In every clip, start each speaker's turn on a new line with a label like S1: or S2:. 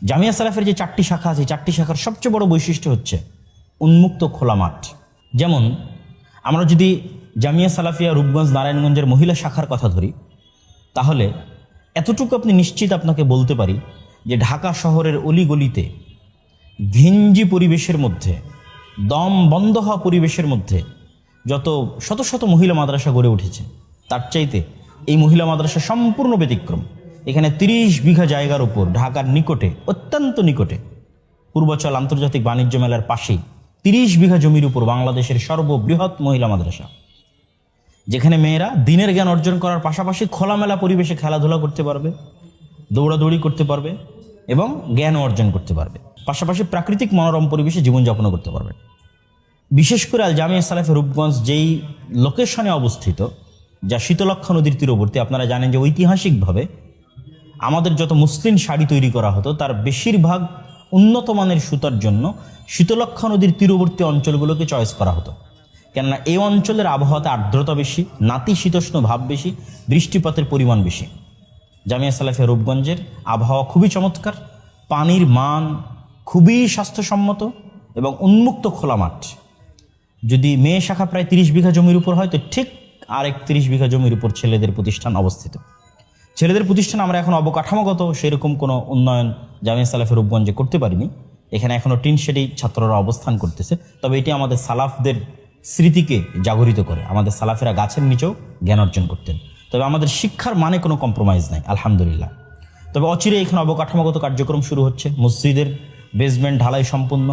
S1: জামিয়া সালাফের যে 4টি শাখা আছে, 4টি শাখার সবচেয়ে বড় বৈশিষ্ট্য হচ্ছে উন্মুক্ত খোলা মাঠ। যেমন আমরা যদি জামিয়া সালাফিয়া রূপগঞ্জ নারায়ণগঞ্জের মহিলা শাখার কথা ধরি, তাহলে এতটুকু আপনি নিশ্চিত আপনাকে বলতে পারি যে ঢাকা শহরের অলিগলিতে ঘিঞ্জি পরিবেশের মধ্যে, দম বন্ধ হওয়া পরিবেশের মধ্যে যত শত শত মহিলা মাদ্রাসা গড়ে উঠেছে, তার চাইতে এই মহিলা মাদ্রাসা সম্পূর্ণ ব্যতিক্রম। এখানে 30 বিঘা জায়গার উপর ঢাকার নিকটে, অত্যন্ত নিকটে, পূর্বাচল আন্তর্জাতিক বাণিজ্য মেলার পাশেই 30 বিঘা জমির উপর বাংলাদেশের সর্ববৃহৎ মহিলা মাদ্রাসা, যেখানে মেয়েরা দিনের জ্ঞান অর্জন করার পাশাপাশি খোলামেলা পরিবেশে খেলাধুলা করতে পারবে, দৌড়াদৌড়ি করতে পারবে এবং জ্ঞান অর্জন করতে পারবে, পাশাপাশি প্রাকৃতিক মনোরম পরিবেশে জীবনযাপন করতে পারবে। বিশেষ করে আল জামিয়া সালাফে রূপগঞ্জ যেই লোকেশনে অবস্থিত, যা শীতলক্ষ্যা নদীর তীরবর্তী, আপনারা জানেন যে ঐতিহাসিকভাবে আমাদের যত মসলিন শাড়ি তৈরি করা হতো তার বেশিরভাগ উন্নত মানের সুতার জন্য শীতলক্ষ্যা নদীর তীরবর্তী অঞ্চলগুলোকে চয়েস করা হতো। কেননা এই অঞ্চলের আবহাওয়াতে আর্দ্রতা বেশি, নাতিশীতোষ্ণ ভাব বেশি, বৃষ্টিপাতের পরিমাণ বেশি। জামিয়া সালাফিয়া রূপগঞ্জের আবহাওয়া খুবই চমৎকার, পানির মান খুবই স্বাস্থ্যসম্মত এবং উন্মুক্ত খোলা মাঠ। যদি মেয়ে শাখা প্রায় 30 বিঘা জমির উপর হয়, তো ঠিক আর 31 বিঘা জমির উপর ছেলেদের প্রতিষ্ঠান অবস্থিত। ছেলেদের প্রতিষ্ঠান আমরা এখন অবকাঠামোগত সেরকম কোনো উন্নয়ন জামিয়া সালাফের রূপগঞ্জে করতে পারিনি। এখানে এখনও টিন শেডেই ছাত্ররা অবস্থান করতেছে। তবে এটি আমাদের সালাফদের স্মৃতিকে জাগরিত করে। আমাদের সালাফেরা গাছের নিচেও জ্ঞান অর্জন করতেন। তবে আমাদের শিক্ষার মানে কোনো কম্প্রোমাইজ নাই, আলহামদুলিল্লাহ। তবে অচিরে এখানে অবকাঠামোগত কার্যক্রম শুরু হচ্ছে, মসজিদের বেসমেন্ট ঢালাই সম্পূর্ণ।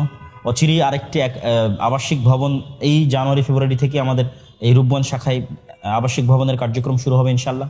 S1: অচিরেই আরেকটি আবাসিক ভবন এই জানুয়ারি ফেব্রুয়ারি থেকে আমাদের এই রূপগঞ্জ শাখায় আবাসিক ভবনের কার্যক্রম শুরু হবে ইনশাল্লাহ।